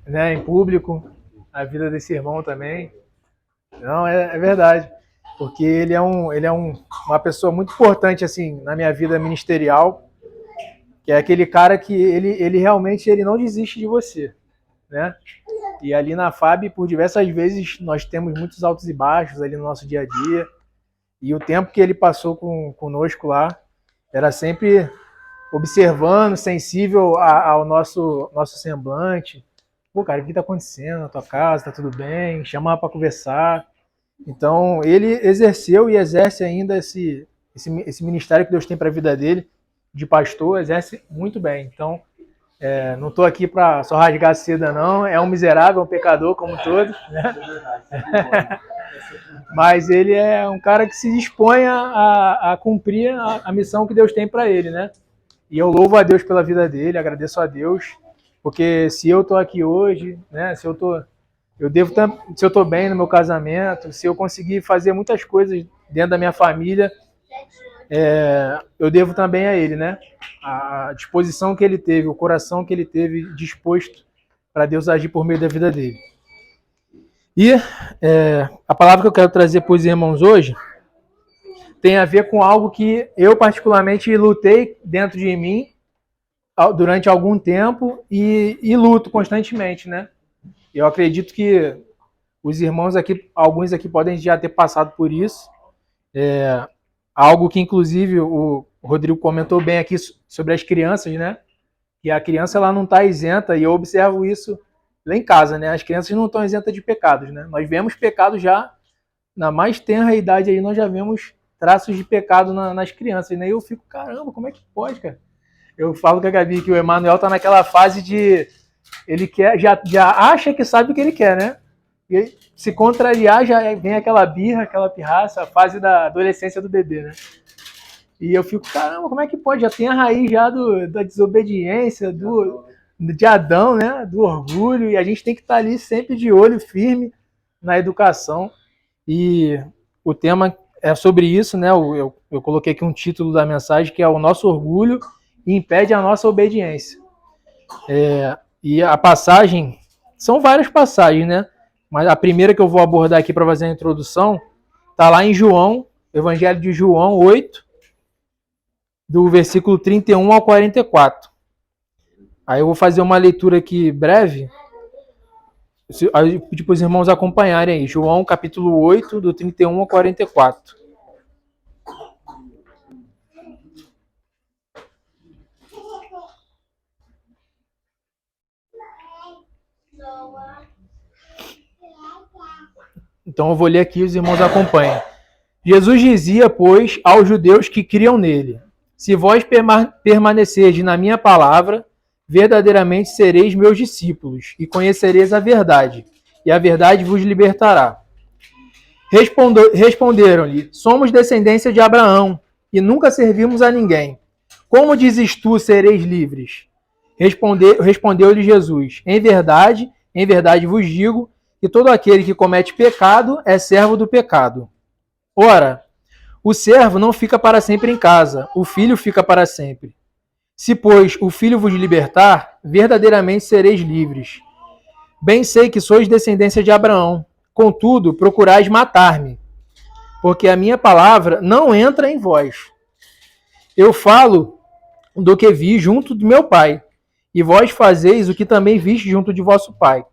né, em público, a vida desse irmão também. Não, é verdade. Porque uma pessoa muito importante assim na minha vida ministerial, que é aquele cara que ele realmente ele não desiste de você, né? E ali na FAB, por diversas vezes, nós temos muitos altos e baixos ali no nosso dia a dia. E o tempo que ele passou conosco lá era sempre observando, sensível ao nosso semblante. Pô, cara, o que tá acontecendo na tua casa? Tá tudo bem? Chama para conversar. Então, ele exerceu e exerce ainda esse ministério que Deus tem para a vida dele, de pastor, exerce muito bem. Então, não estou aqui para só rasgar a seda, não. É um miserável, um pecador como todos, né? Mas ele é um cara que se dispõe a cumprir a missão que Deus tem para ele, né? E eu louvo a Deus pela vida dele, agradeço a Deus, porque se eu estou aqui hoje, né? Se eu estou bem no meu casamento, se eu conseguir fazer muitas coisas dentro da minha família, eu devo também a ele, né? A disposição que ele teve, o coração que ele teve disposto para Deus agir por meio da vida dele. E a palavra que eu quero trazer para os irmãos hoje tem a ver com algo que eu particularmente lutei dentro de mim durante algum tempo e luto constantemente, né? Eu acredito que os irmãos aqui, alguns aqui podem já ter passado por isso. Algo que, inclusive, o Rodrigo comentou bem aqui sobre as crianças, né? Que a criança ela não está isenta, e eu observo isso lá em casa, né? As crianças não estão isentas de pecados, né? Nós vemos pecados já, na mais tenra idade aí, nós já vemos traços de pecado nas crianças, né? E eu fico, caramba, como é que pode, cara? Eu falo com a Gabi que o Emanuel está naquela fase de... Ele quer, já acha que sabe o que ele quer, né? E se contrariar, já vem aquela birra, aquela pirraça, a fase da adolescência do bebê, né? E eu fico, caramba, como é que pode? Já tem a raiz já da desobediência, de Adão, né? Do orgulho, e a gente tem que estar ali sempre de olho firme na educação. E o tema é sobre isso, né? Eu coloquei aqui um título da mensagem, que é o nosso orgulho impede a nossa obediência. E a passagem, são várias passagens, né? Mas a primeira que eu vou abordar aqui para fazer a introdução está lá em João, Evangelho de João 8, do versículo 31 ao 44. Aí eu vou fazer uma leitura aqui breve, aí eu pedi para os irmãos acompanharem aí. João capítulo 8, do 31 ao 44. Então eu vou ler aqui e os irmãos acompanham. Jesus dizia, pois, aos judeus que criam nele: se vós permanecerdes na minha palavra, verdadeiramente sereis meus discípulos, e conhecereis a verdade, e a verdade vos libertará. Responderam-lhe: somos descendência de Abraão, e nunca servimos a ninguém. Como dizes tu, sereis livres? Respondeu-lhe Jesus: em verdade vos digo, que todo aquele que comete pecado é servo do pecado. Ora, o servo não fica para sempre em casa, o filho fica para sempre. Se, pois, o filho vos libertar, verdadeiramente sereis livres. Bem sei que sois descendência de Abraão, contudo procurais matar-me, porque a minha palavra não entra em vós. Eu falo do que vi junto do meu pai, e vós fazeis o que também viste junto de vosso pai.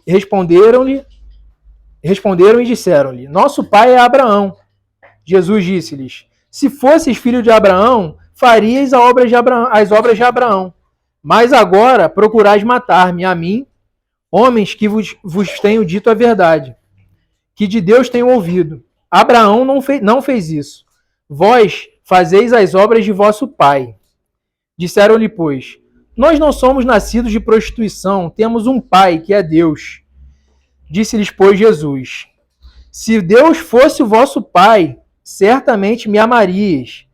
Responderam e disseram-lhe: nosso pai é Abraão. Jesus disse-lhes: se fosseis filho de Abraão, farias as obras de Abraão. Mas agora procurais matar-me, a mim, homens que vos tenho dito a verdade, que de Deus tenho ouvido. Abraão não fez isso. Vós fazeis as obras de vosso pai. Disseram-lhe, pois: nós não somos nascidos de prostituição, temos um pai, que é Deus. Disse-lhes, pois, Jesus: se Deus fosse o vosso pai, certamente me amarias,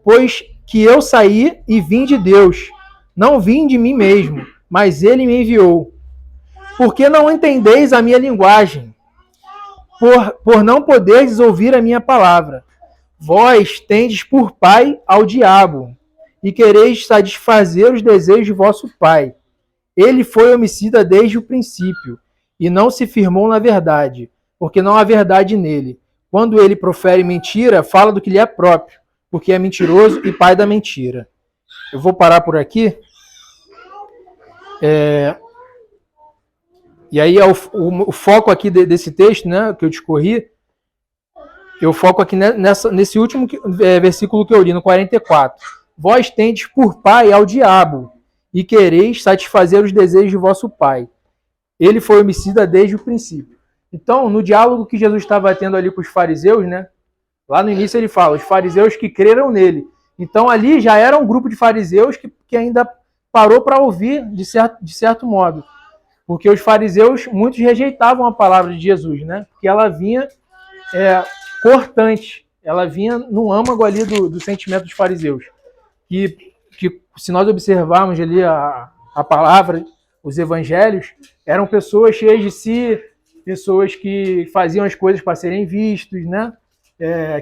pois que eu saí e vim de Deus. Não vim de mim mesmo, mas ele me enviou. Porque não entendeis a minha linguagem, por não poderdes ouvir a minha palavra. Vós tendes por pai ao diabo, e quereis satisfazer os desejos de vosso pai. Ele foi homicida desde o princípio e não se firmou na verdade, porque não há verdade nele. Quando ele profere mentira, fala do que lhe é próprio, porque é mentiroso e pai da mentira. Eu vou parar por aqui. E aí o foco aqui desse texto, né, que eu discorri, eu foco aqui nesse último versículo que eu li, no 44. Vós tendes por pai ao diabo, e quereis satisfazer os desejos de vosso pai. Ele foi homicida desde o princípio. Então, no diálogo que Jesus estava tendo ali com os fariseus, né, lá no início ele fala, os fariseus que creram nele. Então, ali já era um grupo de fariseus que ainda parou para ouvir, de certo modo. Porque os fariseus, muitos rejeitavam a palavra de Jesus, né? Porque ela vinha cortante, ela vinha no âmago ali do sentimento dos fariseus. Que se nós observarmos ali a palavra, os evangelhos, eram pessoas cheias de si, pessoas que faziam as coisas para serem vistos, né?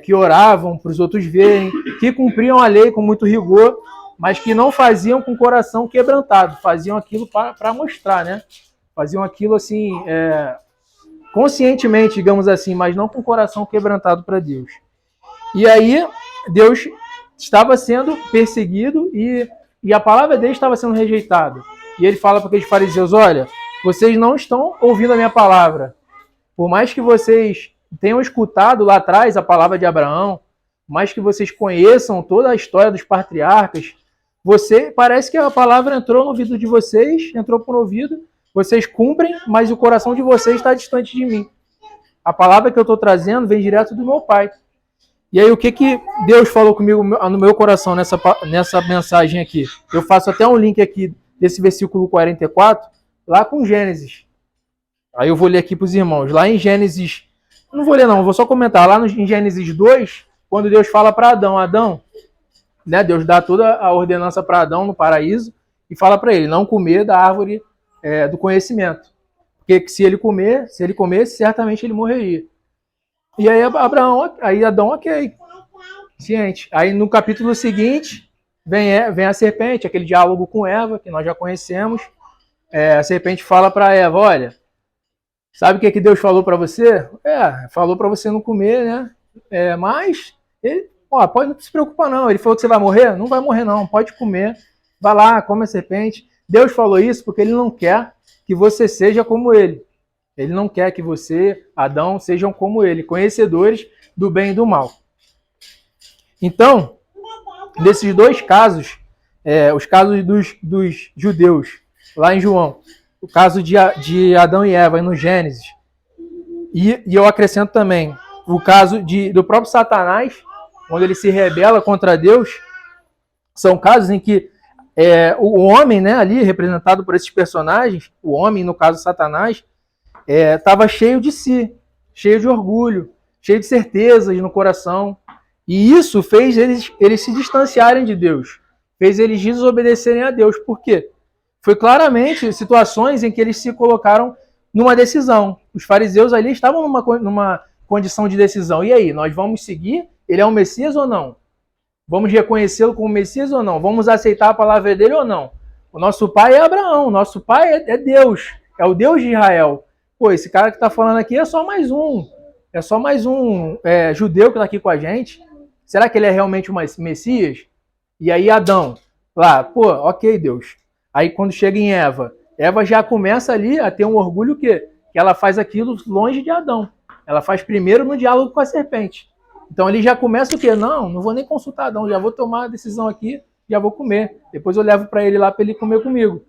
Que oravam para os outros verem, que cumpriam a lei com muito rigor, mas que não faziam com o coração quebrantado, faziam aquilo para mostrar, né? Faziam aquilo assim, conscientemente, digamos assim, mas não com o coração quebrantado para Deus. E aí, Deus estava sendo perseguido e a palavra dele estava sendo rejeitada. E ele fala para aqueles fariseus, olha, vocês não estão ouvindo a minha palavra. Por mais que vocês tenham escutado lá atrás a palavra de Abraão, por mais que vocês conheçam toda a história dos patriarcas, parece que a palavra entrou no ouvido de vocês, entrou por um ouvido, vocês cumprem, mas o coração de vocês está distante de mim. A palavra que eu estou trazendo vem direto do meu Pai. E aí, o que Deus falou comigo no meu coração nessa mensagem aqui? Eu faço até um link aqui desse versículo 44, lá com Gênesis. Aí eu vou ler aqui para os irmãos. Lá em Gênesis, não vou ler não, vou só comentar. Lá em Gênesis 2, quando Deus fala para Adão, né, Deus dá toda a ordenança para Adão no paraíso e fala para ele, não comer da árvore do conhecimento. Porque se ele comesse, certamente ele morreria. E aí Adão, ok, ciente. Aí no capítulo seguinte, vem a serpente, aquele diálogo com Eva, que nós já conhecemos. A serpente fala para Eva, olha, sabe o que Deus falou para você? Falou para você não comer, né? Mas, não se preocupa não, ele falou que você vai morrer? Não vai morrer não, pode comer, vai lá, come a serpente. Deus falou isso porque ele não quer que você seja como ele. Ele não quer que você, Adão, sejam como ele, conhecedores do bem e do mal. Então, desses dois casos, os casos dos judeus, lá em João, o caso de Adão e Eva, no Gênesis, e eu acrescento também o caso do próprio Satanás, quando ele se rebela contra Deus, são casos em que o homem, né, ali representado por esses personagens, o homem, no caso Satanás, estava cheio de si, cheio de orgulho, cheio de certezas no coração. E isso fez eles se distanciarem de Deus, fez eles desobedecerem a Deus. Por quê? Foi claramente situações em que eles se colocaram numa decisão. Os fariseus ali estavam numa condição de decisão. E aí, nós vamos seguir? Ele é o Messias ou não? Vamos reconhecê-lo como Messias ou não? Vamos aceitar a palavra dele ou não? O nosso pai é Abraão, o nosso pai é Deus, é o Deus de Israel. Pô, esse cara que está falando aqui é só mais um judeu que está aqui com a gente. Será que ele é realmente o Messias? E aí Adão, lá, pô, ok, Deus. Aí quando chega em Eva já começa ali a ter um orgulho que ela faz aquilo longe de Adão. Ela faz primeiro no diálogo com a serpente. Então ele já começa o quê? Não vou nem consultar Adão, já vou tomar a decisão aqui, já vou comer. Depois eu levo para ele lá para ele comer comigo.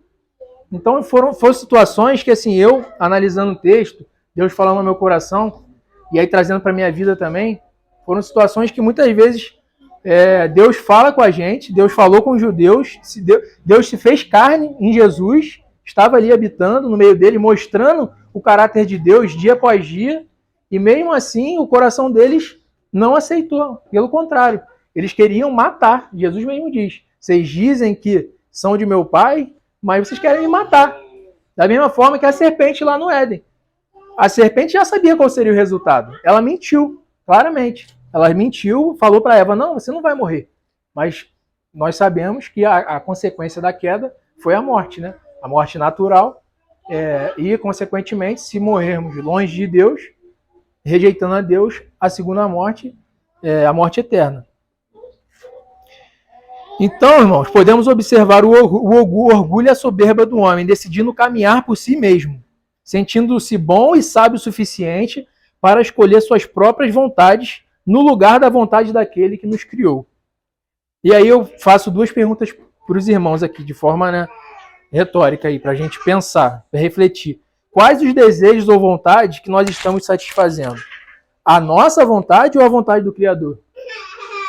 Então foram situações que, assim, eu analisando o texto, Deus falando no meu coração, e aí trazendo para a minha vida também, foram situações que muitas vezes Deus fala com a gente, Deus falou com os judeus, Deus se fez carne em Jesus, estava ali habitando no meio dele, mostrando o caráter de Deus dia após dia, e mesmo assim o coração deles não aceitou, pelo contrário, eles queriam matar. Jesus mesmo diz, vocês dizem que são de meu pai, mas vocês querem me matar. Da mesma forma que a serpente lá no Éden. A serpente já sabia qual seria o resultado. Ela mentiu, claramente. Ela mentiu, falou para Eva, não, você não vai morrer. Mas nós sabemos que a consequência da queda foi a morte, né? a morte natural, e, consequentemente, se morrermos longe de Deus, rejeitando a Deus, a segunda morte é a morte eterna. Então, irmãos, podemos observar o orgulho e a soberba do homem, decidindo caminhar por si mesmo, sentindo-se bom e sábio o suficiente para escolher suas próprias vontades no lugar da vontade daquele que nos criou. E aí eu faço duas perguntas para os irmãos aqui, de forma retórica, para a gente pensar, para refletir. Quais os desejos ou vontades que nós estamos satisfazendo? A nossa vontade ou a vontade do Criador?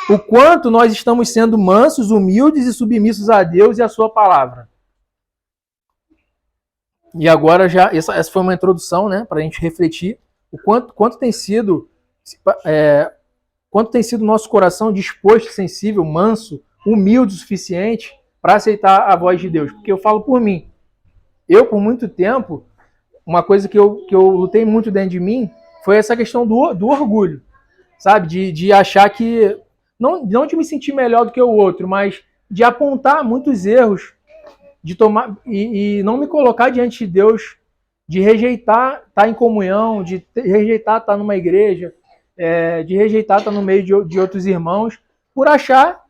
O quanto nós estamos sendo mansos, humildes e submissos a Deus e a sua palavra? E agora já essa foi uma introdução, né, para a gente refletir o quanto tem sido o nosso coração disposto, sensível, manso, humilde o suficiente para aceitar a voz de Deus. Porque eu falo por mim. Eu, por muito tempo, uma coisa que eu lutei muito dentro de mim foi essa questão do orgulho, sabe? De achar que... Não de me sentir melhor do que o outro, mas de apontar muitos erros, de tomar e não me colocar diante de Deus, de rejeitar estar em comunhão, de rejeitar estar numa igreja, de rejeitar estar no meio de outros irmãos, por achar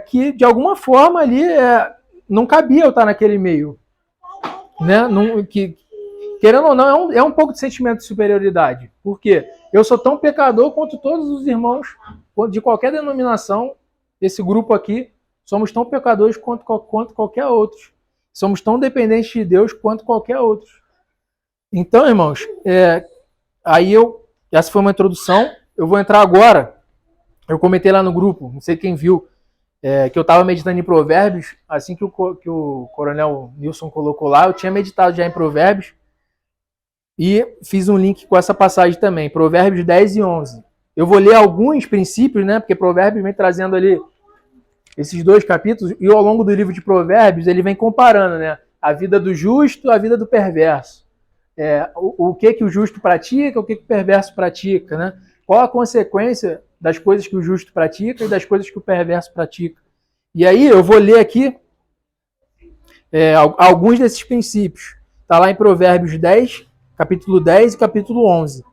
que, de alguma forma, ali não cabia eu estar naquele meio. Né? Querendo ou não, é um pouco de sentimento de superioridade. Por quê? Eu sou tão pecador quanto todos os irmãos de qualquer denominação. Esse grupo aqui, somos tão pecadores quanto qualquer outro. Somos tão dependentes de Deus quanto qualquer outro. Então, irmãos, essa foi uma introdução. Eu vou entrar agora. Eu comentei lá no grupo, não sei quem viu, que eu estava meditando em Provérbios. Assim que o coronel Nilson colocou lá, eu tinha meditado já em Provérbios. E fiz um link com essa passagem também, Provérbios 10 e 11. Eu vou ler alguns princípios, né? Porque Provérbios vem trazendo ali esses dois capítulos, e ao longo do livro de Provérbios ele vem comparando, né? A vida do justo, a vida do perverso. O que o justo pratica, o que o perverso pratica, né? Qual a consequência das coisas que o justo pratica e das coisas que o perverso pratica. E aí eu vou ler aqui alguns desses princípios. Está lá em Provérbios 10, capítulo 10 e capítulo 11.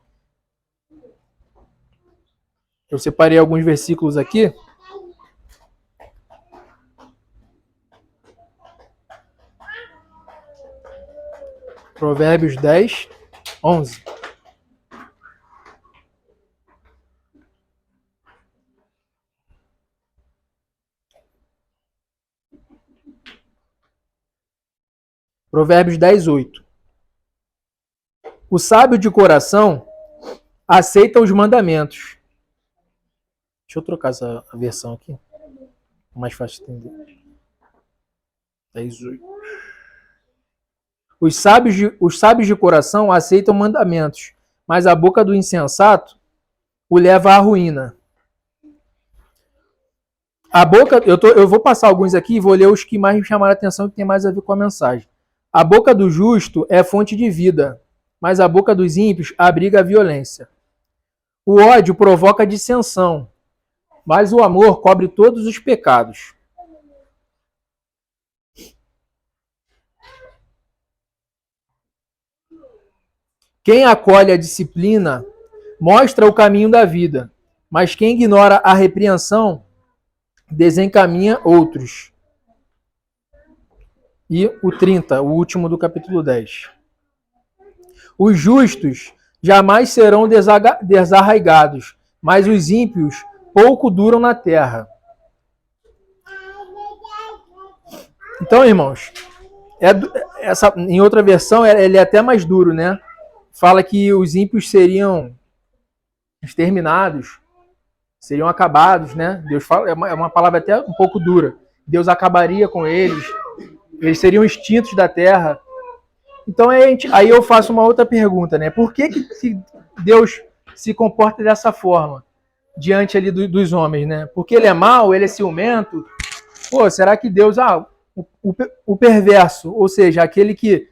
Eu separei alguns versículos aqui. Provérbios 10, 11. Provérbios 10, 8. O sábio de coração aceita os mandamentos. Deixa eu trocar essa versão aqui. Mais fácil de entender. 10, 8. Os sábios de coração aceitam mandamentos, mas a boca do insensato o leva à ruína. Eu vou passar alguns aqui e vou ler os que mais me chamaram a atenção e que tem mais a ver com a mensagem. A boca do justo é fonte de vida, mas a boca dos ímpios abriga a violência. O ódio provoca dissensão, mas o amor cobre todos os pecados. Quem acolhe a disciplina mostra o caminho da vida, mas quem ignora a repreensão desencaminha outros. E o 30, o último do capítulo 10. Os justos jamais serão desarraigados, mas os ímpios pouco duram na terra. Então, irmãos, em outra versão ele é até mais duro, né? Fala que os ímpios seriam exterminados, seriam acabados, né? Deus fala, é uma palavra até um pouco dura. Deus acabaria com eles, eles seriam extintos da terra. Então aí eu faço uma outra pergunta, né? Por que Deus se comporta dessa forma diante ali dos homens, né? Porque ele é mau, ele é ciumento? Pô, será que Deus... o perverso, ou seja, aquele que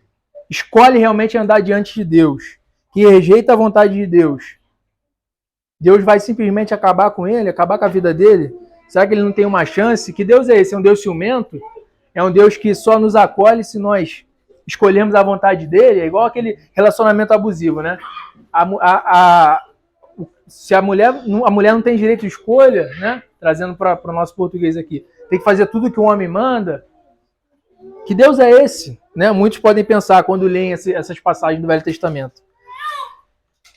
escolhe realmente andar diante de Deus, que rejeita a vontade de Deus, Deus vai simplesmente acabar com ele, acabar com a vida dele? Será que ele não tem uma chance? Que Deus é esse? É um Deus ciumento? É um Deus que só nos acolhe se nós escolhermos a vontade dele. É igual aquele relacionamento abusivo, né? Se a mulher não tem direito de escolha, né? Trazendo para o nosso português aqui, tem que fazer tudo que o homem manda. Que Deus é esse? Né? Muitos podem pensar quando leem essas passagens do Velho Testamento.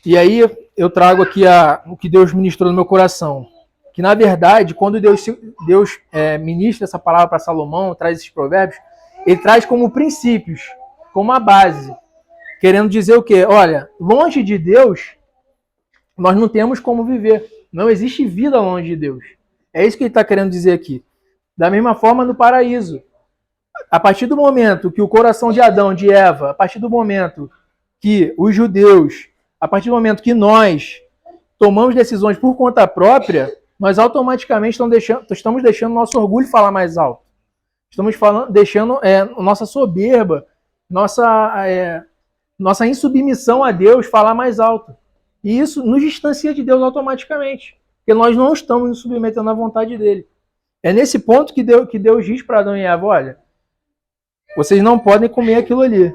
E aí eu trago aqui o que Deus ministrou no meu coração. Que na verdade, quando Deus ministra essa palavra para Salomão, traz esses provérbios, ele traz como princípios, como a base. Querendo dizer o quê? Olha, longe de Deus, nós não temos como viver. Não existe vida longe de Deus. É isso que ele está querendo dizer aqui. Da mesma forma no paraíso. A partir do momento que o coração de Adão, de Eva, a partir do momento que os judeus, a partir do momento que nós tomamos decisões por conta própria, nós automaticamente estamos deixando nosso orgulho falar mais alto. Estamos deixando nossa soberba, nossa insubmissão a Deus falar mais alto. E isso nos distancia de Deus automaticamente, porque nós não estamos nos submetendo à vontade dele. É nesse ponto que Deus diz para Adão e Eva, olha, vocês não podem comer aquilo ali.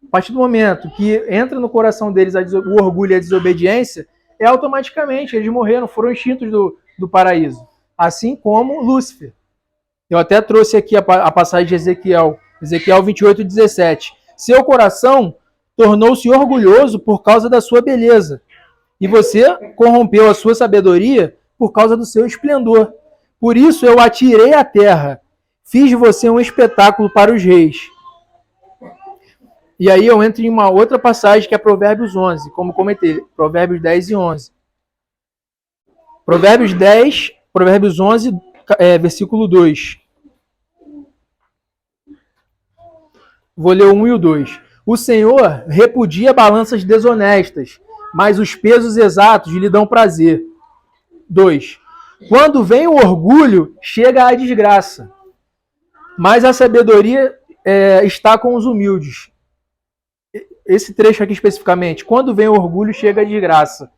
A partir do momento que entra no coração deles o orgulho e a desobediência, automaticamente eles morreram, foram extintos do paraíso. Assim como Lúcifer. Eu até trouxe aqui a passagem de Ezequiel 28:17. Seu coração tornou-se orgulhoso por causa da sua beleza, e você corrompeu a sua sabedoria por causa do seu esplendor. Por isso eu atirei à terra, fiz de você um espetáculo para os reis. E aí eu entro em uma outra passagem que é Provérbios 11, como comentei, Provérbios 10 e 11. Provérbios 11, versículo 2. Vou ler o 1 e o 2. O Senhor repudia balanças desonestas, mas os pesos exatos lhe dão prazer. 2. Quando vem o orgulho, chega a desgraça, mas a sabedoria está com os humildes. Esse trecho aqui especificamente, quando vem o orgulho, chega a desgraça.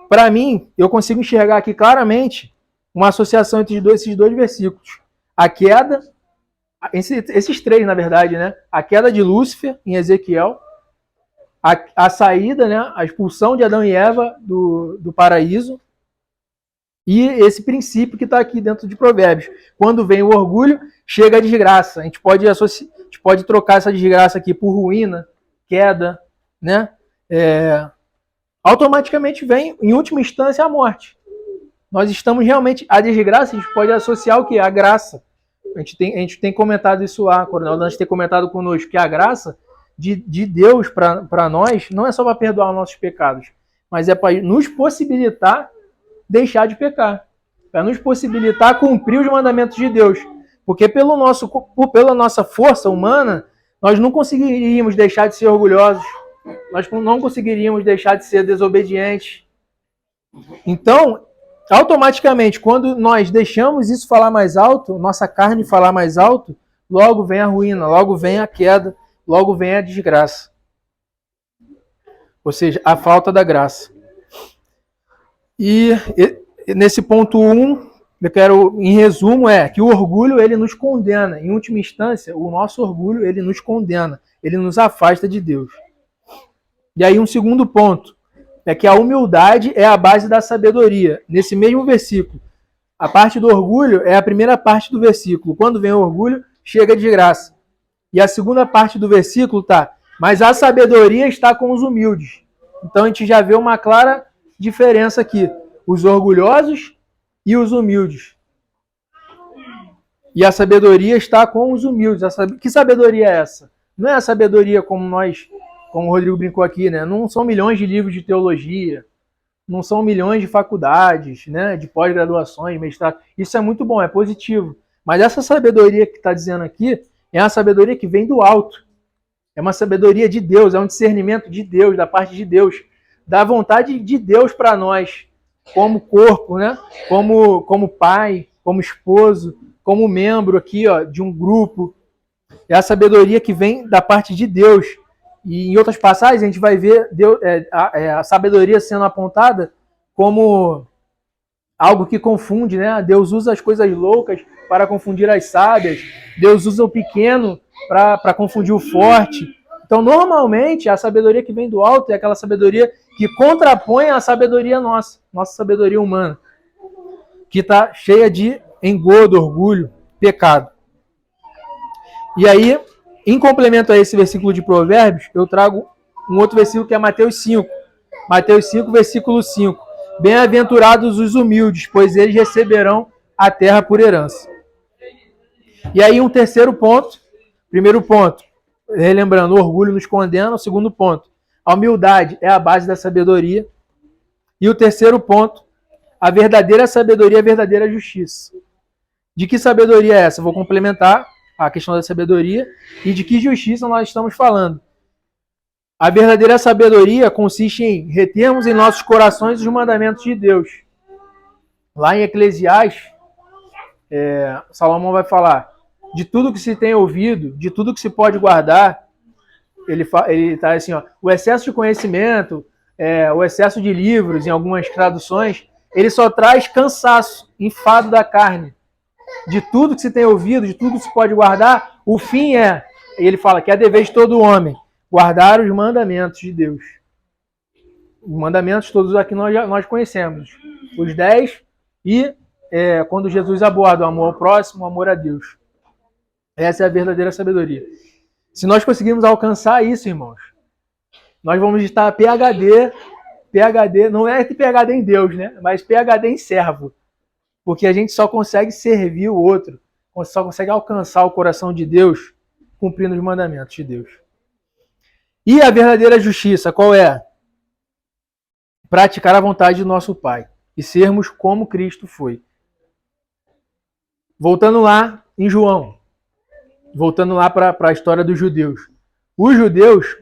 Para mim, eu consigo enxergar aqui claramente uma associação entre esses dois versículos. A queda, esses três, na verdade, né? A queda de Lúcifer, em Ezequiel, a saída, né? A expulsão de Adão e Eva do paraíso, e esse princípio que está aqui dentro de Provérbios. Quando vem o orgulho, chega a desgraça. A gente pode trocar essa desgraça aqui por ruína, queda, né? Automaticamente vem, em última instância, a morte. Nós estamos realmente... A desgraça a gente pode associar o quê? A graça. A gente tem comentado isso lá, Coronel Dantas tem comentado conosco, que a graça de Deus para nós não é só para perdoar os nossos pecados, mas é para nos possibilitar deixar de pecar, para nos possibilitar cumprir os mandamentos de Deus. Porque pela nossa força humana, nós não conseguiríamos deixar de ser orgulhosos, nós não conseguiríamos deixar de ser desobedientes. Então, automaticamente, quando nós deixamos isso falar mais alto, nossa carne falar mais alto, logo vem a ruína, logo vem a queda, logo vem a desgraça. Ou seja, a falta da graça. E nesse ponto 1, eu quero, em resumo, que o orgulho, ele nos condena. Em última instância, o nosso orgulho, ele nos condena. Ele nos afasta de Deus. E aí um segundo ponto, é que a humildade é a base da sabedoria. Nesse mesmo versículo, a parte do orgulho é a primeira parte do versículo. Quando vem o orgulho, chega de graça. E a segunda parte do versículo tá, mas a sabedoria está com os humildes. Então a gente já vê uma clara diferença aqui. Os orgulhosos e os humildes. E a sabedoria está com os humildes. Que sabedoria é essa? Não é a sabedoria como o Rodrigo brincou aqui, né? Não são milhões de livros de teologia, não são milhões de faculdades, né? De pós-graduações, mestrado. Isso é muito bom, é positivo. Mas essa sabedoria que está dizendo aqui é uma sabedoria que vem do alto. É uma sabedoria de Deus, é um discernimento de Deus, da parte de Deus, da vontade de Deus para nós, como corpo, né? Como pai, como esposo, como membro aqui, ó, de um grupo. É a sabedoria que vem da parte de Deus. E em outras passagens a gente vai ver Deus, a sabedoria sendo apontada como algo que confunde, né? Deus usa as coisas loucas para confundir as sábias. Deus usa o pequeno para confundir o forte. Então, normalmente, a sabedoria que vem do alto é aquela sabedoria que contrapõe a sabedoria nossa sabedoria humana, que está cheia de engodo, orgulho, pecado. E aí, em complemento a esse versículo de Provérbios, eu trago um outro versículo que é Mateus 5. Mateus 5, versículo 5. Bem-aventurados os humildes, pois eles receberão a terra por herança. E aí um terceiro ponto. Primeiro ponto, relembrando, o orgulho nos condena. O segundo ponto, a humildade é a base da sabedoria. E o terceiro ponto, a verdadeira sabedoria é a verdadeira justiça. De que sabedoria é essa? Eu vou complementar a questão da sabedoria e de que justiça nós estamos falando. A verdadeira sabedoria consiste em retermos em nossos corações os mandamentos de Deus. Lá em Eclesiastes, Salomão vai falar de tudo que se tem ouvido, de tudo que se pode guardar. Ele está assim, ó, o excesso de conhecimento, o excesso de livros, em algumas traduções, ele só traz cansaço, enfado da carne. De tudo que se tem ouvido, de tudo que se pode guardar, o fim ele fala que é dever de todo homem, guardar os mandamentos de Deus. Os mandamentos todos aqui nós conhecemos. Os 10 e quando Jesus aborda o amor ao próximo, o amor a Deus. Essa é a verdadeira sabedoria. Se nós conseguirmos alcançar isso, irmãos, nós vamos estar PhD, não é PhD em Deus, né? Mas PhD em servo. Porque a gente só consegue servir o outro, só consegue alcançar o coração de Deus cumprindo os mandamentos de Deus. E a verdadeira justiça, qual é? Praticar a vontade do nosso Pai e sermos como Cristo foi. Voltando lá em João, voltando lá para a história dos judeus. Os judeus,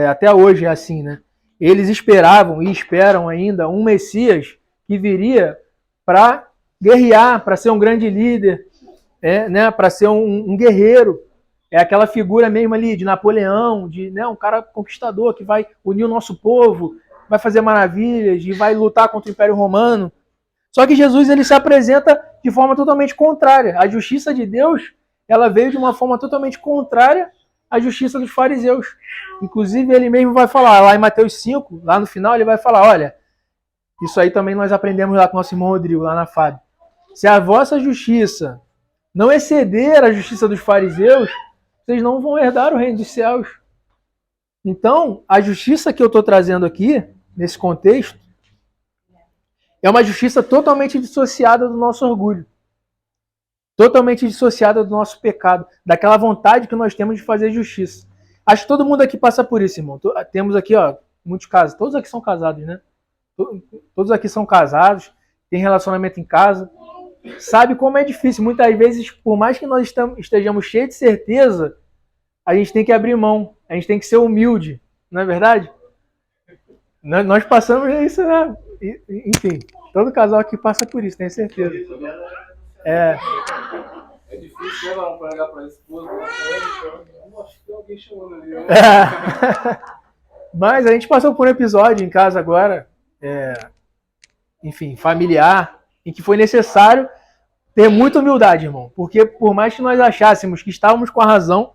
até hoje é assim, né? Eles esperavam e esperam ainda um Messias que viria para guerrear, para ser um grande líder, né? Para ser um guerreiro. É aquela figura mesmo ali de Napoleão, né? Um cara conquistador que vai unir o nosso povo, vai fazer maravilhas e vai lutar contra o Império Romano. Só que Jesus ele se apresenta de forma totalmente contrária. A justiça de Deus ela veio de uma forma totalmente contrária à justiça dos fariseus. Inclusive, ele mesmo vai falar, lá em Mateus 5, lá no final, ele vai falar, olha, isso aí também nós aprendemos lá com o nosso irmão Rodrigo, lá na FAB. Se a vossa justiça não exceder a justiça dos fariseus, vocês não vão herdar o reino dos céus. Então, a justiça que eu estou trazendo aqui, nesse contexto, é uma justiça totalmente dissociada do nosso orgulho. Totalmente dissociada do nosso pecado, daquela vontade que nós temos de fazer justiça. Acho que todo mundo aqui passa por isso, irmão. Temos aqui, ó, muitos casos. Todos aqui são casados, né? Todos aqui são casados, têm relacionamento em casa. Sabe como é difícil. Muitas vezes, por mais que nós estejamos cheios de certeza, a gente tem que abrir mão. A gente tem que ser humilde. Não é verdade? Nós passamos isso, né? Enfim, todo casal aqui passa por isso, tenho certeza. É difícil, né, não, para olhar para a esposa, acho que tem alguém chamando ali. Mas a gente passou por um episódio em casa agora, enfim, familiar, em que foi necessário ter muita humildade, irmão. Porque por mais que nós achássemos que estávamos com a razão,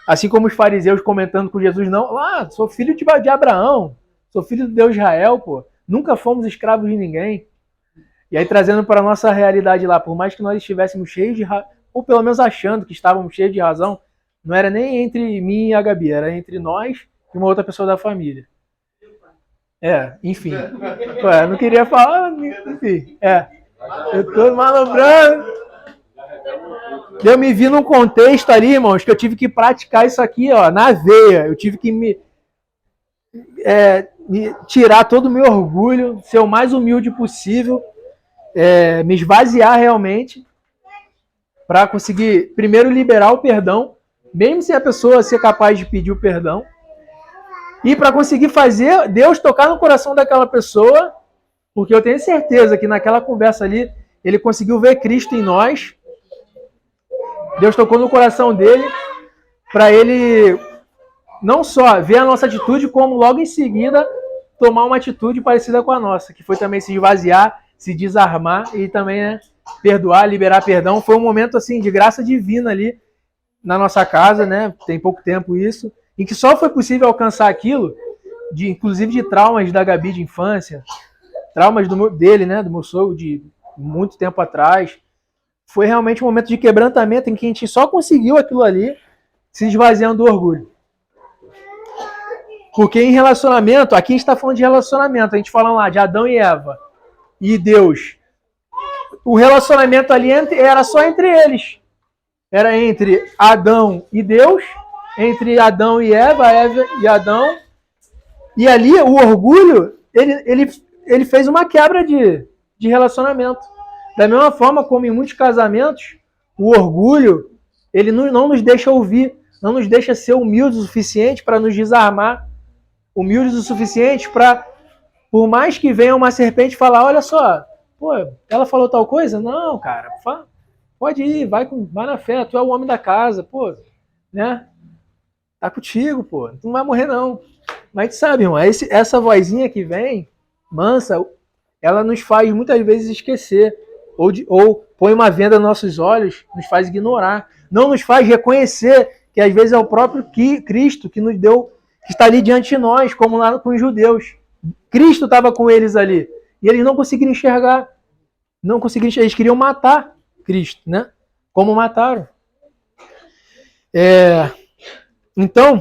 assim como os fariseus comentando com Jesus, não, sou filho de Abraão, sou filho do Deus de Israel, pô, nunca fomos escravos de ninguém. E aí, trazendo para a nossa realidade lá, por mais que nós estivéssemos cheios de razão, ou pelo menos achando que estávamos cheios de razão, não era nem entre mim e a Gabi, era entre nós e uma outra pessoa da família. Enfim. Não queria falar, enfim. Eu tô manobrando. Eu me vi num contexto ali, irmãos, que eu tive que praticar isso aqui, ó, na veia. Eu tive que me tirar todo o meu orgulho, ser o mais humilde possível, me esvaziar realmente, para conseguir, primeiro, liberar o perdão, mesmo sem a pessoa ser capaz de pedir o perdão, e para conseguir fazer Deus tocar no coração daquela pessoa, porque eu tenho certeza que naquela conversa ali, ele conseguiu ver Cristo em nós, Deus tocou no coração dele, para ele não só ver a nossa atitude, como logo em seguida tomar uma atitude parecida com a nossa, que foi também se esvaziar, se desarmar e também, né, perdoar, liberar perdão. Foi um momento assim de graça divina ali na nossa casa, né? Tem pouco tempo isso, em que só foi possível alcançar aquilo, inclusive de traumas da Gabi de infância, traumas dele, né, do meu sogro de muito tempo atrás. Foi realmente um momento de quebrantamento em que a gente só conseguiu aquilo ali se esvaziando do orgulho. Porque em relacionamento, aqui a gente está falando de relacionamento, a gente fala lá de Adão e Eva e Deus. O relacionamento ali era só entre eles. Era entre Adão e Deus, entre Adão e Eva e Adão. E ali o orgulho, ele fez uma quebra de relacionamento. Da mesma forma como em muitos casamentos, o orgulho, ele não nos deixa ouvir, não nos deixa ser humildes o suficiente para nos desarmar, humildes o suficiente para, por mais que venha uma serpente falar, olha só, pô, ela falou tal coisa? Não, cara, pode ir, vai na fé, tu é o homem da casa, pô, né? Tá contigo, pô, tu não vai morrer não. Mas a gente sabe, irmão, essa vozinha que vem, mansa, ela nos faz muitas vezes esquecer, ou põe uma venda nos nossos olhos, nos faz ignorar, não nos faz reconhecer que às vezes é o próprio Cristo que nos deu, que está ali diante de nós, como lá com os judeus. Cristo estava com eles ali, e eles não conseguiram enxergar, eles queriam matar Cristo, né? Como mataram. Então,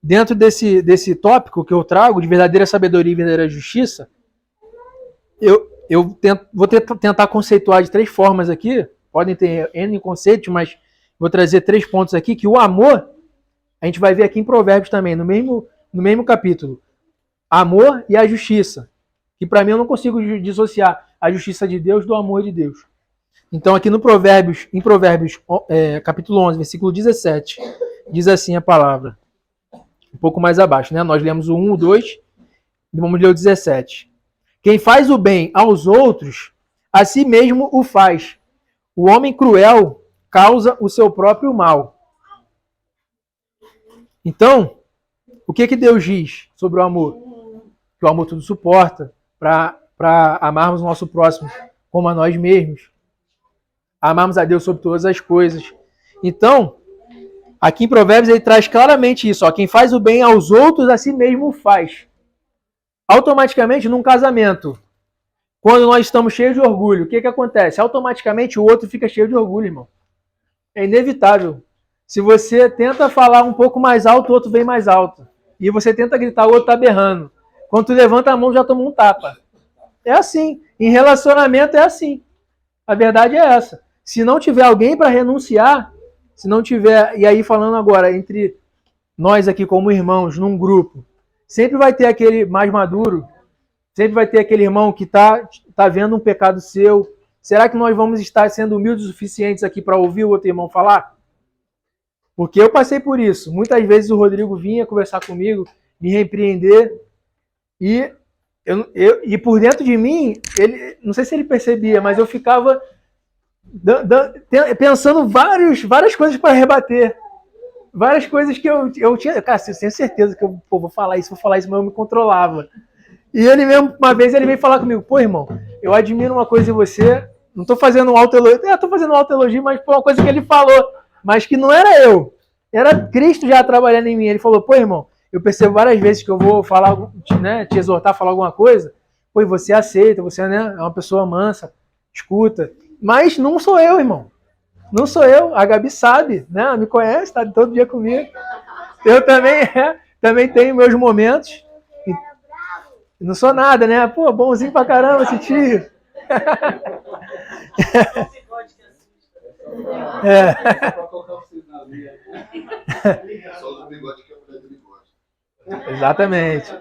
dentro desse tópico que eu trago, de verdadeira sabedoria e verdadeira justiça, vou tentar conceituar de 3 formas aqui, podem ter N conceitos, mas vou trazer 3 pontos aqui, que o amor, a gente vai ver aqui em Provérbios também, no mesmo capítulo, amor e a justiça, que para mim eu não consigo dissociar a justiça de Deus do amor de Deus. Então aqui em Provérbios, capítulo 11, versículo 17, diz assim a palavra, um pouco mais abaixo, né? Nós lemos o 1, o 2, e vamos ler o 17. Quem faz o bem aos outros, a si mesmo o faz. O homem cruel causa o seu próprio mal. Então, o que Deus diz sobre o amor? Que o amor tudo suporta, para amarmos o nosso próximo como a nós mesmos. Amarmos a Deus sobre todas as coisas. Então, aqui em Provérbios ele traz claramente isso. Ó, quem faz o bem aos outros, a si mesmo o faz. Automaticamente, num casamento, quando nós estamos cheios de orgulho, o que acontece? Automaticamente o outro fica cheio de orgulho, irmão. É inevitável. Se você tenta falar um pouco mais alto, o outro vem mais alto. E você tenta gritar, o outro tá berrando. Quando tu levanta a mão, já toma um tapa. É assim. Em relacionamento é assim. A verdade é essa. Se não tiver alguém para renunciar, se não tiver... E aí falando agora, entre nós aqui como irmãos, num grupo, sempre vai ter aquele mais maduro, sempre vai ter aquele irmão que tá vendo um pecado seu. Será que nós vamos estar sendo humildes o suficientes aqui para ouvir o outro irmão falar? Porque eu passei por isso. Muitas vezes o Rodrigo vinha conversar comigo, me repreender, e por dentro de mim, não sei se ele percebia, mas eu ficava pensando várias coisas para rebater. Várias coisas que eu tinha... Cara, eu tenho certeza que eu vou falar isso, mas eu me controlava. E ele mesmo, uma vez, ele veio falar comigo, pô, irmão, eu admiro uma coisa em você, não estou fazendo um autoelogio, estou fazendo um autoelogio, mas foi uma coisa que ele falou, mas que não era eu, era Cristo já trabalhando em mim. Ele falou, pô, irmão, eu percebo várias vezes que eu vou falar, né, te exortar a falar alguma coisa, pô, você aceita, você, né, é uma pessoa mansa, escuta, mas não sou eu, irmão. Não sou eu, a Gabi sabe, né? Me conhece, está todo dia comigo. Eu também tenho meus momentos. Não sou nada, né? Pô, bonzinho pra caramba esse tio. Só o bigode que é a mulher do bigode. Exatamente.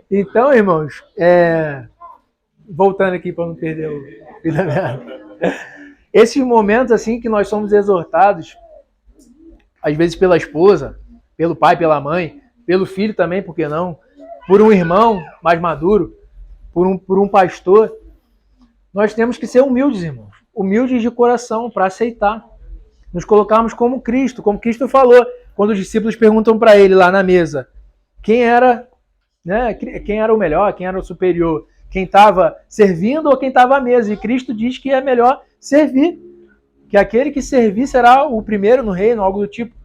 Então, irmãos, voltando aqui para não perder o fio da meada. Esses momentos assim que nós somos exortados, às vezes pela esposa, pelo pai, pela mãe, pelo filho também, por que não? Por um irmão mais maduro, por um pastor, nós temos que ser humildes, irmãos. Humildes de coração para aceitar. Nos colocarmos como Cristo falou. quando os discípulos perguntam para ele lá na mesa quem era, né, quem era o melhor, quem era o superior, quem estava servindo ou quem estava à mesa. E Cristo diz que é melhor servir, que aquele que servir será o primeiro no reino, algo do tipo.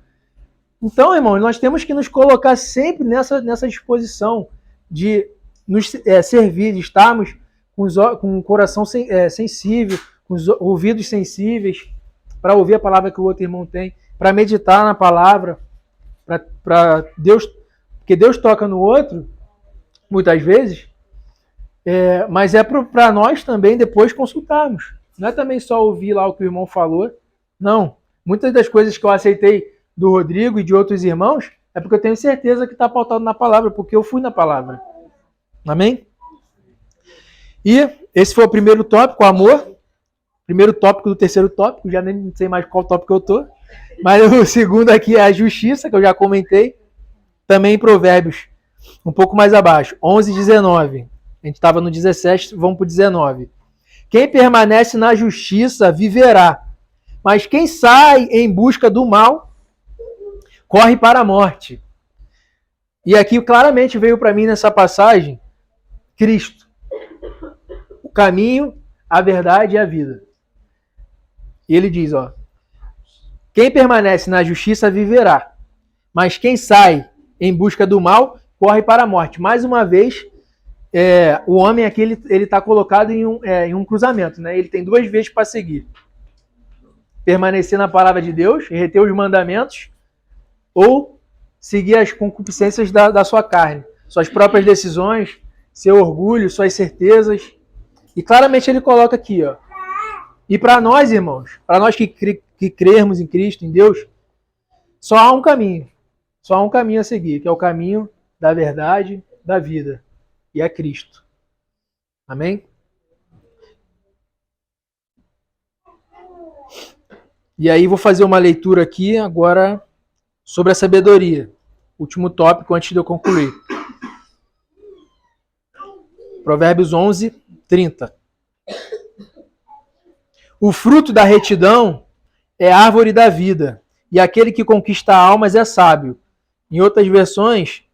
Então, irmão, nós temos que nos colocar sempre nessa disposição de nos servir, de estarmos com o coração sensível, com os ouvidos sensíveis, para ouvir a palavra que o outro irmão tem, para meditar na palavra, para Deus, porque Deus toca no outro, muitas vezes, mas é para nós também depois consultarmos. Não é também só ouvir lá o que o irmão falou, não. Muitas das coisas que eu aceitei do Rodrigo e de outros irmãos é porque eu tenho certeza que está pautado na palavra, porque eu fui na palavra. Amém? E esse foi o primeiro tópico, o amor. Primeiro tópico do terceiro tópico, já nem sei mais qual tópico eu tô. Mas o segundo aqui é a justiça, que eu já comentei. Também em Provérbios, um pouco mais abaixo, 11 e 19. A gente estava no 17, vamos para o 19. Quem permanece na justiça viverá, mas quem sai em busca do mal corre para a morte. E aqui claramente veio para mim nessa passagem Cristo. O caminho, a verdade e a vida. E ele diz, ó, quem permanece na justiça viverá, mas quem sai em busca do mal corre para a morte. Mais uma vez, o homem aqui ele está colocado em um cruzamento, né? Ele tem duas vezes para seguir. Permanecer na palavra de Deus, reter os mandamentos, ou seguir as concupiscências da sua carne, suas próprias decisões, seu orgulho, suas certezas. E claramente ele coloca aqui, ó. E para nós, irmãos, para nós que crermos em Cristo, em Deus, só há um caminho. Só há um caminho a seguir, que é o caminho da verdade, da vida. E é Cristo. Amém? E aí vou fazer uma leitura aqui agora sobre a sabedoria. Último tópico antes de eu concluir. Provérbios 11, 30. O fruto da retidão é árvore da vida, e aquele que conquista almas é sábio. Em outras versões,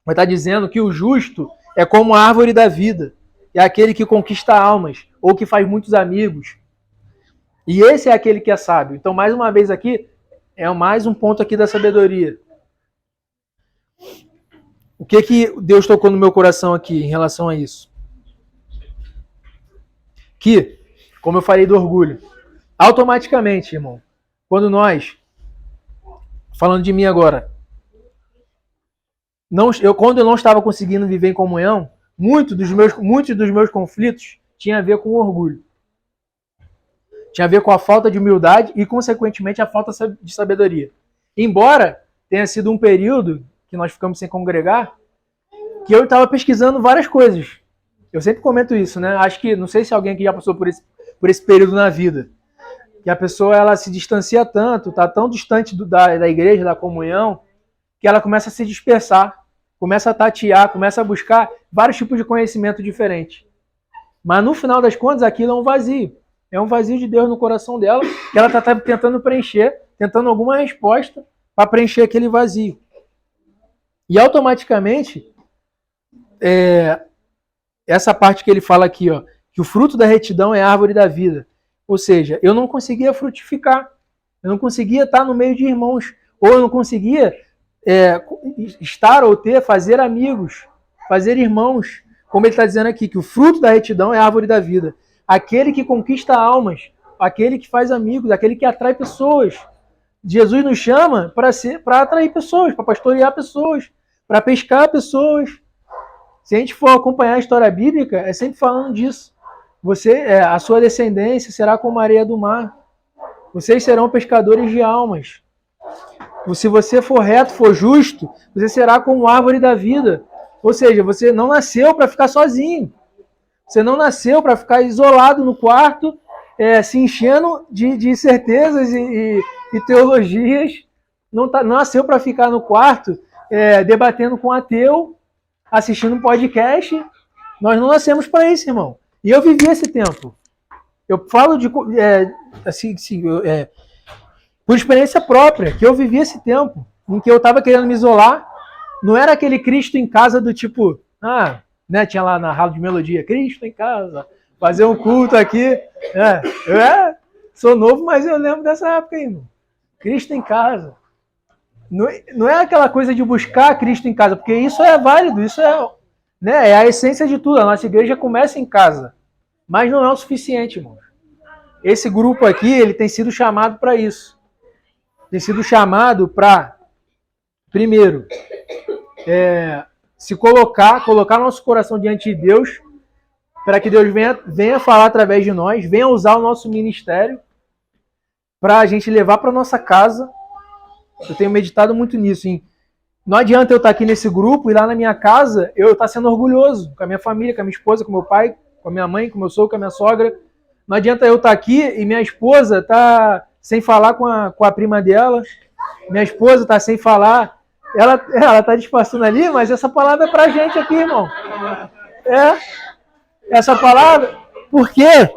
vai estar dizendo que o justo é como a árvore da vida, é aquele que conquista almas, ou que faz muitos amigos. E esse é aquele que é sábio. Então, mais uma vez aqui, é mais um ponto aqui da sabedoria. O que Deus tocou no meu coração aqui em relação a isso? Que, como eu falei do orgulho, automaticamente, irmão, quando nós, falando de mim agora, quando eu não estava conseguindo viver em comunhão, muitos dos meus conflitos tinha a ver com orgulho. Tinha a ver com a falta de humildade e, consequentemente, a falta de sabedoria. Embora tenha sido um período que nós ficamos sem congregar, que eu estava pesquisando várias coisas. Eu sempre comento isso, né? Acho que, não sei se alguém aqui já passou por esse período na vida, que a pessoa ela se distancia tanto, está tão distante da igreja, da comunhão, que ela começa a se dispersar, começa a tatear, começa a buscar vários tipos de conhecimento diferentes. Mas, no final das contas, aquilo é um vazio. É um vazio de Deus no coração dela, que ela está tentando preencher, tentando alguma resposta para preencher aquele vazio. E automaticamente, essa parte que ele fala aqui, ó, que o fruto da retidão é a árvore da vida. Ou seja, eu não conseguia frutificar, eu não conseguia estar no meio de irmãos, ou eu não conseguia estar ou fazer amigos, fazer irmãos. Como ele está dizendo aqui, que o fruto da retidão é a árvore da vida. Aquele que conquista almas, aquele que faz amigos, aquele que atrai pessoas. Jesus nos chama para atrair pessoas, para pastorear pessoas, para pescar pessoas. Se a gente for acompanhar a história bíblica, é sempre falando disso. A sua descendência será como a areia do mar. Vocês serão pescadores de almas. Se você for reto, for justo, você será como árvore da vida. Ou seja, você não nasceu para ficar sozinho. Você não nasceu para ficar isolado no quarto, se enchendo de certezas e teologias. Não nasceu para ficar no quarto debatendo com ateu, assistindo um podcast. Nós não nascemos para isso, irmão. E eu vivi esse tempo. Eu falo por experiência própria, que eu vivi esse tempo em que eu estava querendo me isolar. Não era aquele Cristo em casa do tipo, né, tinha lá na Ralo de Melodia, Cristo em casa, fazer um culto aqui. Eu sou novo, mas eu lembro dessa época aí, irmão. Cristo em casa. Não é aquela coisa de buscar Cristo em casa, porque isso é válido, isso é a essência de tudo. A nossa igreja começa em casa, mas não é o suficiente, irmão. Esse grupo aqui, ele tem sido chamado para isso. Tem sido chamado para, primeiro, se colocar nosso coração diante de Deus, para que Deus venha falar através de nós, venha usar o nosso ministério para a gente levar para nossa casa. Eu tenho meditado muito nisso. Não adianta eu estar aqui nesse grupo e lá na minha casa eu estar sendo orgulhoso com a minha família, com a minha esposa, com o meu pai, com a minha mãe, com o meu sogro, com a minha sogra. Não adianta eu estar aqui e minha esposa tá sem falar com a prima dela. Minha esposa tá sem falar. Ela tá disfarçando ali, mas essa palavra é pra gente aqui, irmão. Essa palavra. Por quê?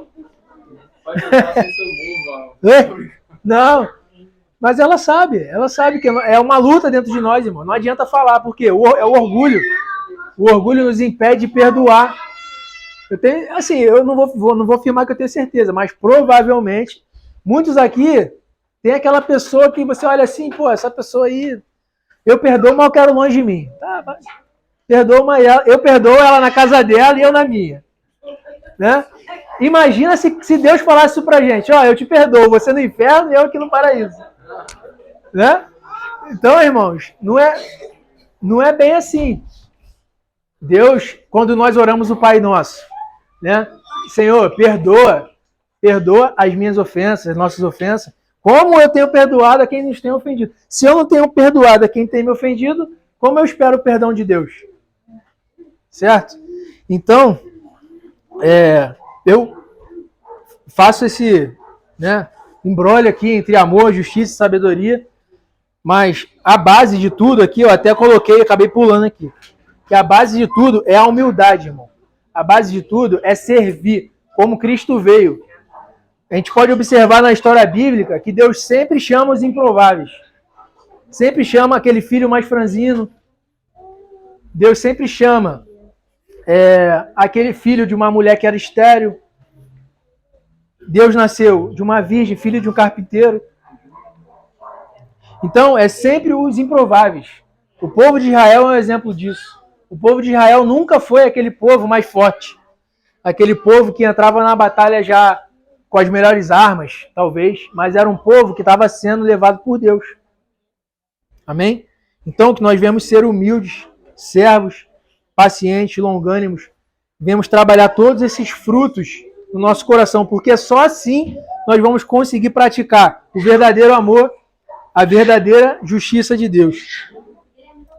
Não. Mas ela sabe que é uma luta dentro de nós, irmão. Não adianta falar, porque é o orgulho. O orgulho nos impede de perdoar. Eu não vou afirmar que eu tenho certeza, mas provavelmente muitos aqui tem aquela pessoa que você olha assim, pô, essa pessoa aí, eu perdoo, mas eu quero longe de mim. Tá, mas eu perdoo ela na casa dela e eu na minha. Né? Imagina se Deus falasse isso pra gente, ó, eu te perdoo, você no inferno e eu aqui no paraíso. Né? Então, irmãos, não é bem assim. Deus, quando nós oramos o Pai Nosso, né? Senhor, perdoa as minhas ofensas, as nossas ofensas, como eu tenho perdoado a quem nos tem ofendido. Se eu não tenho perdoado a quem tem me ofendido, como eu espero o perdão de Deus? Certo? Então, eu faço esse embrolho aqui entre amor, justiça e sabedoria, mas a base de tudo aqui, eu até coloquei, acabei pulando aqui, que a base de tudo é a humildade, irmão. A base de tudo é servir, como Cristo veio. A gente pode observar na história bíblica que Deus sempre chama os improváveis. Sempre chama aquele filho mais franzino. Deus sempre chama aquele filho de uma mulher que era estéril. Deus nasceu de uma virgem, filho de um carpinteiro. Então, é sempre os improváveis. O povo de Israel é um exemplo disso. O povo de Israel nunca foi aquele povo mais forte. Aquele povo que entrava na batalha já com as melhores armas, talvez, mas era um povo que estava sendo levado por Deus. Amém? Então, que nós viemos ser humildes, servos, pacientes, longânimos. Viemos trabalhar todos esses frutos no nosso coração, porque só assim nós vamos conseguir praticar o verdadeiro amor, a verdadeira justiça de Deus,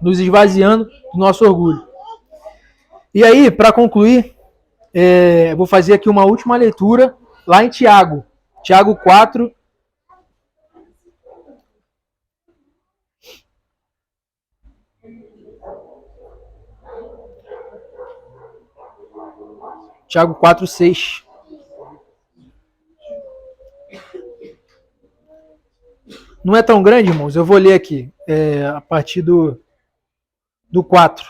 nos esvaziando do nosso orgulho. E aí, para concluir, vou fazer aqui uma última leitura lá em Tiago 4. Tiago 4, 6. Não é tão grande, irmãos? Eu vou ler aqui, a partir do 4.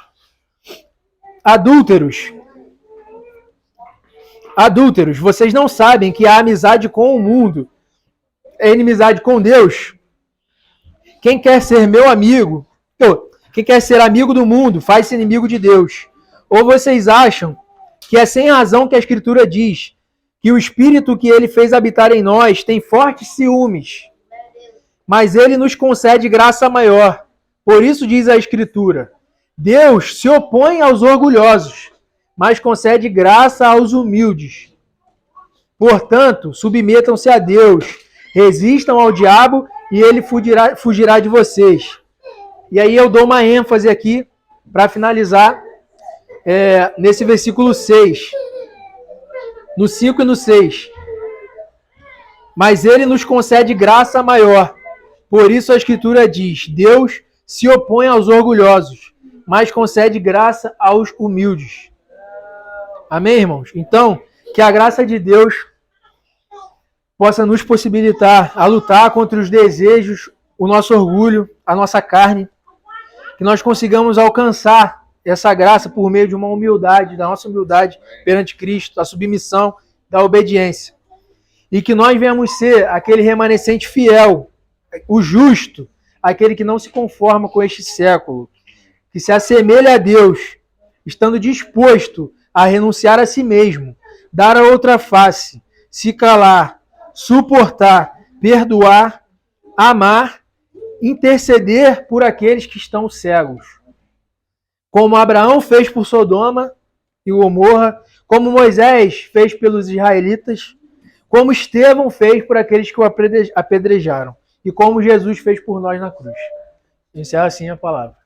Adúlteros, vocês não sabem que a amizade com o mundo é inimizade com Deus? Quem quer ser meu amigo, quem quer ser amigo do mundo, faz-se inimigo de Deus. Ou vocês acham que é sem razão que a Escritura diz que o Espírito que ele fez habitar em nós tem fortes ciúmes, mas ele nos concede graça maior. Por isso diz a Escritura: Deus se opõe aos orgulhosos, mas concede graça aos humildes. Portanto, submetam-se a Deus, resistam ao diabo e ele fugirá de vocês. E aí eu dou uma ênfase aqui para finalizar nesse versículo 6. No 5 e no 6. Mas ele nos concede graça maior. Por isso a Escritura diz: Deus se opõe aos orgulhosos, mas concede graça aos humildes. Amém, irmãos? Então, que a graça de Deus possa nos possibilitar a lutar contra os desejos, o nosso orgulho, a nossa carne, que nós consigamos alcançar essa graça por meio de uma humildade, da nossa humildade perante Cristo, da submissão, da obediência. E que nós venhamos ser aquele remanescente fiel, o justo, aquele que não se conforma com este século, que se assemelha a Deus, estando disposto a renunciar a si mesmo, dar a outra face, se calar, suportar, perdoar, amar, interceder por aqueles que estão cegos. Como Abraão fez por Sodoma e Gomorra, como Moisés fez pelos israelitas, como Estevão fez por aqueles que o apedrejaram, e como Jesus fez por nós na cruz. Encerra assim a palavra.